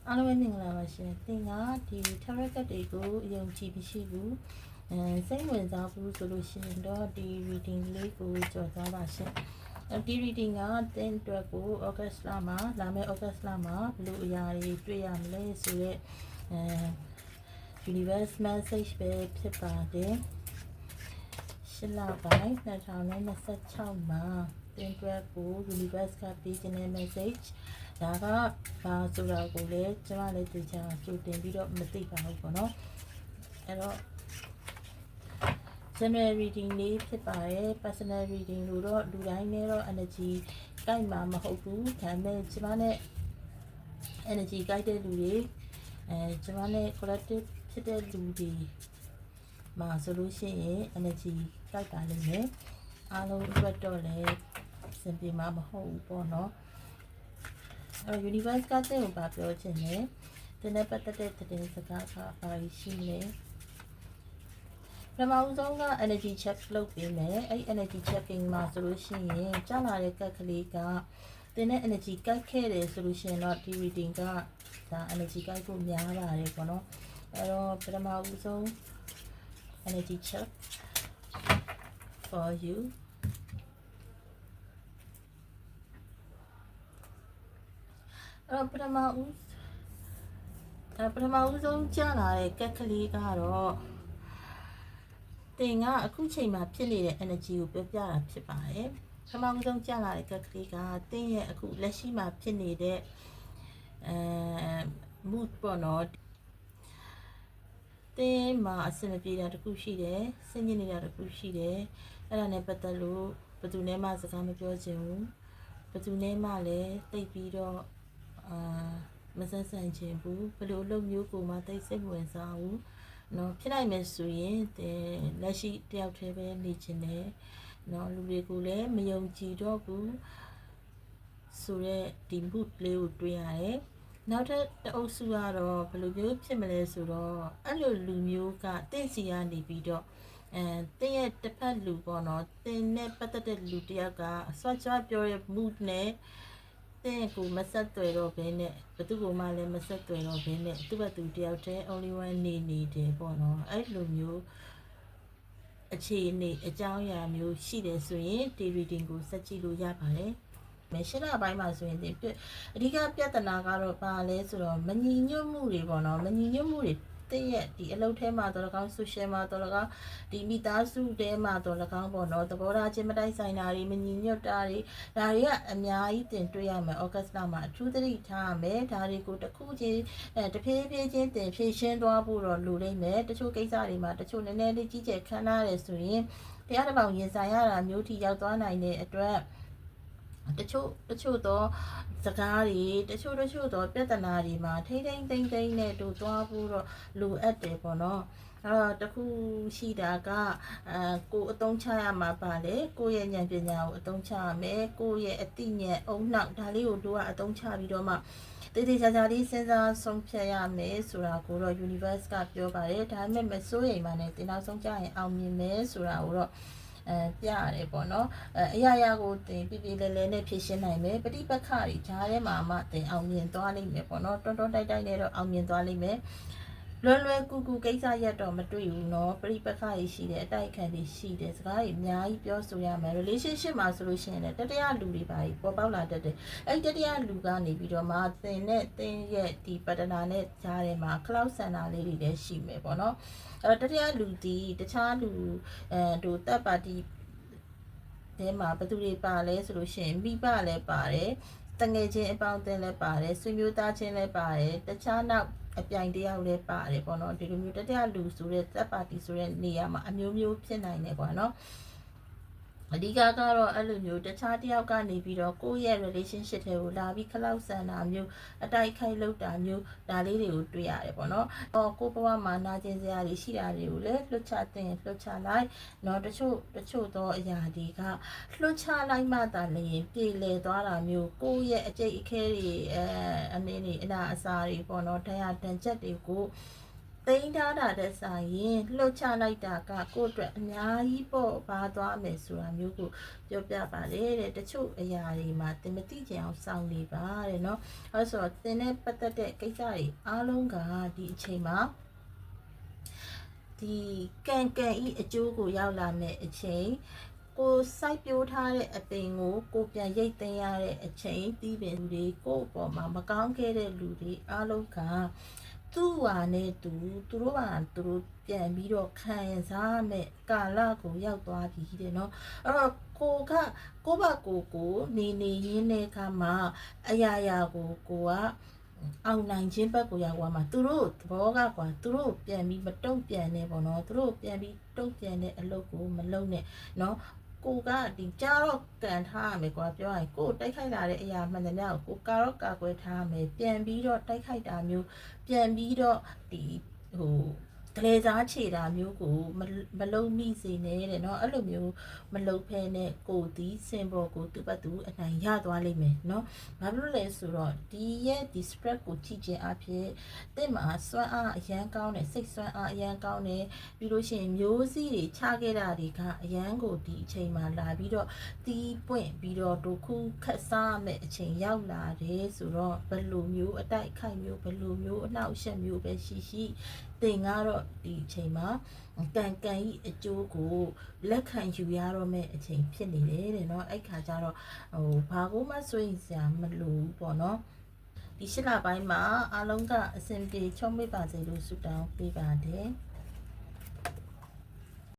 အားလုံးပဲမင်္ဂလာပါရှင်သင်ကဒီ tarot card တွေကိုအယုံကြည်မရှိဘူးစိတ်ဝင်စားဘူးဆိုလို့ရှိရင်တော့ဒီ reading လေးကိုကြော်သွားပါရှင်ဒီ reading ကသင်အတွက်ကို August လမှာလာမယ့် August လမှာဘယ်လိုအရာတွေတွေ့ရမလဲဆိုတော့universe message ပဲဖြစ်ပါတယ်ရှင်းလာပိုင်း2026မှာသင်အတွက်ကို universe ကပေးခြင်းတဲ့ message ဒါကဘာဆိုတာကိုလည်းကျွန်မလည်းသိချင်ကြိုတင်ပြီးတော့မသိပါဘူးပေါ့နော်အဲ့တော့ general reading လေးဖြစ်ပါတယ် personal reading လို့တော့လူတိုင်းနဲ့တော့ energy ကိုက်မှာမဟုတ်ဘူးဒါပေမဲ့ကျွန်မနဲ့ energy ကိုက်တဲ့လူတွေကျွန်မနဲ့ collective ဖြစ်တဲ့လူတွေမှာဆိုလို့ရှိရင် energy ကိုက်ပါလိမ့်မယ်အားလုံးအတွက်တော့လည်းစင်ပြေမှာမဟုတ်ဘူးပေါ့နော်universe ကတဲ့ကိုပါပြောချင်တယ်ဒီနေ့ပတ်သက်တဲ့သတင်းစကားကဘာရှိလဲပထမဆုံးက energy check လုပ်ပေးမယ်အဲ့ energy checking မှာဆိုလို့ရှိရင်ကြာလာတဲ့ကက်ကလေးကတင်းတဲ့ energy ကိုက်ခဲ့တယ်ဆိုလို့ရှိရင်တော့ဒီ reading ကဒါ energy ကိုက်ဖို့များပါတယ်ပေါ့နော်အဲ့တော့ပထမဆုံး energy check for youပထမဦးဆုံးကြာလာတဲ့ကက်ကလေးကတော့တင်ကအခုချိန်မှာဖြစ်နေတဲ့ energy ကိုပြောပြတာဖြစ်ပါတယ်ပထမဦးဆုံးကြာလာတဲ့ကက်ကလေးကတင်ရဲ့အခုလက်ရှိမှာဖြစ်နေတဲ့ mood ပေါ့နော်တင်မှာအဆင်မပြေတာတခုရှိတယ်စဉ်းကျင်နေတာတခုရှိတယ်အဲ့ဒါနဲ့ပတ်သက်လို့ဘယ်သူနဲ့မှစကားမပြောချင်ဘူးဘယ်သူနဲ့မှလည်းတိတ်ပြီးတော့မဆက်ဆံချင်ဘူးဘယ်လိုအလုပ်မျိုးကိုမှတိတ်စိတ်ဝင်စားဘူးနော်ဖြစ်နိုင်မယ်ဆိုရင်လက်ရှိတယောက်တည်းပဲနေချင်တယ်နော်လူတွေကိုလည်းမယုံကြည်တော့ဘူးဆိုတော့ဒီ mood လေးကိုတွေ့ရတယ်နောက်ထပ်တအုပ်စုကတော့ဘယ်လိုမျိုးဖြစ်မလဲဆိုတော့အဲ့လိုလူမျိုးကတင့်စီကနေပြီးတော့တင်းရဲ့တစ်ဖက်လူပေါ့နော်တင်းနဲ့ပတ်သက်တဲ့လူတယောက်ကဆွတ်ချပြောတဲ့ mood နဲ့တင်းကိုမဆက်သွယ်တော့ဘဲနဲ့ဘသူ့ကိုမှလည်းမဆက်သွယ်တော့ဘဲနဲ့သူ့ဘက်သူတယောက်တည်း only one နေတယ်ပေါ့နော်အဲ့လိုမျိုးအခြေအနေအကြောင်းအရာမျိုးရှိတယ်ဆိုရင်ဒီ reading ကိုဆက်ကြည့်လို့ရပါတယ်ရှင်းတဲ့အပိုင်းမှာဆိုရင်အဓိကပြဿနာကတော့ဘာလဲဆိုတော့မညီညွတ်မှုတွေပေါ့နော်မညီညွတ်မှုတွေတဲ့ရဲ့ဒီအလုပ်ထဲမှာတော့၎င်း social မှာတော့၎င်းဒီမိသားစုထဲမှာတော့၎င်းပေါ့နော်သဘောထားချင်းမတိုက်ဆိုင်တာတွေမညီညွတ်တာတွေဒါတွေကအများကြီးတင်တွေ့ရမယ်ဩဂတ်လမှာအထူးသတိထားရမယ်ဒါတွေကိုတစ်ခုချင်းတဖြည်းဖြည်းချင်းတင်ဖြည့်ရှင်းသွားဖို့တော့လိုလိမ့်မယ်တချို့ကိစ္စတွေမှာတချို့နည်းနည်းလေးကြီးကျယ်ခမ်းနားတယ်ဆိုရင်တရားတစ်ပောင်ရင်ဆိုင်ရတာမျိုးထိရောက်သွားနိုင်တဲ့အတွက်တချို့သောစကားတွေတချို့သောပြဿနာတွေမှာထိမ့်နဲ့တို့သွားဖို့တော့လိုအပ်တယ်ပေါ့နော်အဲ့တော့တခုရှိတာကကိုအသုံးချရမှာပါလေကိုရဲ့ဉာဏ်ပညာကိုအသုံးချရမယ်ကိုရဲ့အသိဉာဏ်အုံနောက်ဒါလေးကိုတို့ကအသုံးချပြီးတော့မှတေးချာလေးစဉ်းစားဆုံးဖြတ်ရမယ်ဆိုတာကိုတော့ universe ကပြောပါတယ်ဒါပေမဲ့မစိုးရိမ်ပါနဲ့တင်နောက်ဆုံးကြရင်အောင်မြင်မယ်ဆိုတာကိုတော့ပြရတယ်ပေါ့နော်အရာကိုတင်ပြလဲနဲ့ဖြည့်ရှင်းနိုင်မယ်ပဋိပက္ခတွေဂျားထဲမှာမှတင်အောင်မြင်သွားလိမ့်မယ်ပေါ့နော်တွန်းတိုက်နဲ့တော့အောင်မြင်သွားလိမ့်မယ်လွယ်ကူကိစ္စရက်တော့မတွေ့ဘူးเนาะပရိပက္ခတွေရှိတယ်အတိုက်ခံတွေရှိတယ်စကားတွေအများကြီးပြောဆိုရမယ် relationship မှာဆိုလို့ရှိရင်လည်းတတိယလူတွေပါပေါ်ပေါက်လာတတ်တယ်အဲ့တတိယလူကနေပြီးတော့မှသင်ရဲ့ဒီပတ္တနာနဲ့ကြားထဲမှာ cloud center လေးတွေလည်းရှိမယ်ပေါ့နော်အဲ့တတိယလူဒီတခြားလူတို့တပ်ပါတီထဲမှာဘယ်သူတွေပါလဲဆိုလို့ရှိရင်မိဘလည်းပါတယ်တငယ်ချင်းအပေါင်းအသင်းလည်းပါတယ်ဆွေမျိုးသားချင်းလည်းပါတယ်တခြားနောက်အပြိုင်တယောက်လည်းပါတယ်ပေါ့နော်ဒီလိုမျိုးတတိယလူဆိုတဲ့တပ်ပါတီဆိုတဲ့နေရာမှာအမျိုးဖြစ်နိုင်တယ်ပေါ့နော်အဓိကကတော့အဲ့လိုမျိုးတခြားတယောက်ကနေပြီးတော့ကိုယ့်ရဲ့ relationship တွေကိုလာပြီးခလောက်ဆန်တာမျိုးအတိုက်ခိုက်လုပ်တာမျိုးဒါလေးတွေကိုတွေ့ရတယ်ပေါ့နော်ကိုယ့်ဘဝမှာနာကျင်စရာတွေရှိတာတွေကိုလည်းလွတ်ချတင်လွတ်ချလိုက်เนาะတချို့သောအရာတွေကလွတ်ချလိုက်မှသာလျှင်ပြည်လည်သွားတာမျိုးကိုယ့်ရဲ့အကျိတ်အခဲတွေအနေနဲ့အနာအစာတွေပေါ့နော်တရားတန်ချက်တွေကို သိမ်းထားတာတဲ့ဆိုင်ရင်လှုပ်ချလိုက်တာကကိုယ့်အတွက်အများကြီးပေါ့ပါသွားမယ်ဆိုတာမျိုးကိုပြောပြပါလေတဲ့တချို့အရာတွေမှာသင်မသိကြအောင်စောင့်နေပါတဲ့နော်အဲဆိုတော့သင်နဲ့ပတ်သက်တဲ့ကိစ္စတွေအားလုံးကဒီအချိန်မှာဒီကံဤအကျိုးကိုရောက်လာမယ်အချိန်ကိုစိုက်ပျိုးထားတဲ့အပင်ကိုပြန်ရိတ်သိမ်းရတဲ့အချိန်တီးပင်တွေကိုယ့်အပေါ်မှာမကောင်းခဲ့တဲ့လူတွေအားလုံးကသူ့ဟာနဲ့သူတို့ဟာသူတို့ပြန်ပြီးတော့ခံစားမဲ့ကာလကိုရောက်သွားပြီတဲ့နော်အဲ့တော့ကိုဘကိုနေရင်းတဲ့အခါမှာအရာရာကိုကအောင်နိုင်ခြင်းဘက်ကိုရောက်သွားမှာသူတို့သဘောကကွာသူတို့ပြန်ပြီးမတုံ့ပြန်နဲ့ပေါ့နော်သူတို့ပြန်ပြီးတုံ့ပြန်တဲ့အလုပ်ကိုမလုပ်နဲ့နော်ကိုကဒီကြားတော့ကန်ထားရမယ်ကွာပြောရရင်ကိုတိုက်ခိုက်လာတဲ့အရာမှန်တယ်များကိုကာကွယ်ထားရမယ်ပြန်ပြီးတော့တိုက်ခိုက်တာမျိုးပြန်ပြီးတော့ဒီတလေစားခြေတာမျိုးကိုမလုံးမိစေနဲ့တဲ့เนาะအဲ့လိုမျိုးမလုံးဖဲနဲ့ကိုဒီစင်ဘောကိုသူ့ဘက်သူအနိုင်ရသွားလိမ့်မယ်เนาะဘာဖြစ်လို့လဲဆိုတော့ဒီ spread ကိုကြည့်ခြင်းအဖြစ်တဲ့မှာစွမ်းအားအရန်ကောင်းတယ်စိတ်စွမ်းအားအရန်ကောင်းတယ်ပြီးလို့ရှိရင်မျိုးစီးတွေချခဲ့တာတွေကအရန်ကိုဒီအချိန်မှာလာပြီးတော့တီးပွင့်ပြီးတော့ဒုက္ခခက်စားမဲ့အချိန်ရောက်လာတယ်ဆိုတော့ဘယ်လိုမျိုးအတိုက်ခိုက်မျိုးဘယ်လိုမျိုးအနှောက်အယှက်မျိုးပဲရှိသင်ကတော့ဒီအချိန်မှာကံဤအကျိုးကိုလက်ခံယူရတော့မယ့်အချိန်ဖြစ်နေတယ်တဲ့เนาะအဲ့ခါကျတော့ဘာကိုမှစိုးရိမ်စရာမလိုဘူးပေါ့เนาะဒီရှစ်လပိုင်းမှာအားလုံးကအဆင်ပြေချုံးမိပါစေလို့ဆုတောင်းပေးပါတယ်